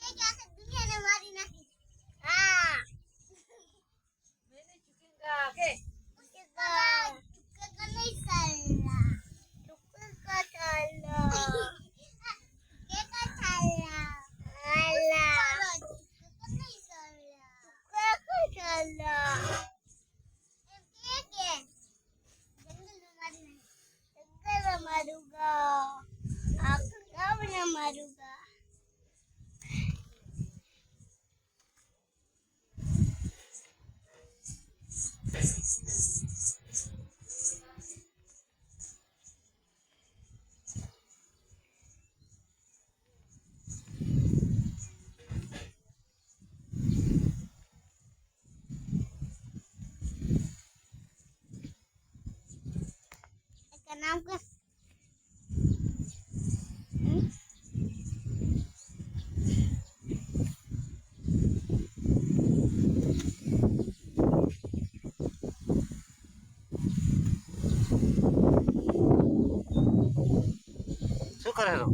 दुनिया ने मारी नहीं। हाँ मैंने झुकेगा के चुकेगा नहीं साला चुकेगा साला चुकेगा साला साला चुकेगा नहीं साला चुकेगा साला ये जंगल में मारी नहीं जंगल में मारूंगा आपको कब न मारूंगा इसका नाम क्या शू करे रो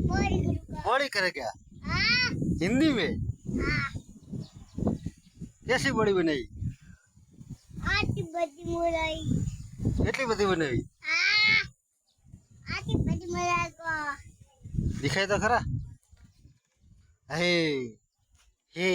बॉडी करूंगा बॉडी करे क्या हाँ हिंदी में हाँ कैसी बॉडी बनाई आती बड़ी मुराई કેટલી બધી બનાવી हाँ आती बड़ी मुराई को દેખાય તો ખરા હે હે